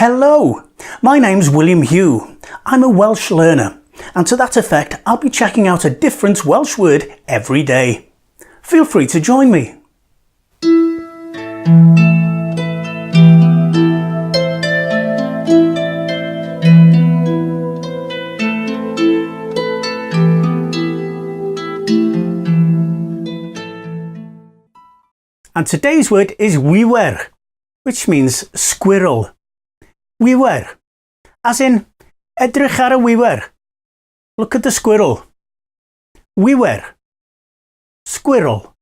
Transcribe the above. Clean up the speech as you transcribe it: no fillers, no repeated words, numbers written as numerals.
Hello, my name's William Hugh. I'm a Welsh learner, and to that effect I'll be checking out a different Welsh word every day. Feel free to join me. And today's word is Wiwer, which means squirrel. Wiwer, as in edrych ar y wiwer. Look at the squirrel. Wiwer, squirrel.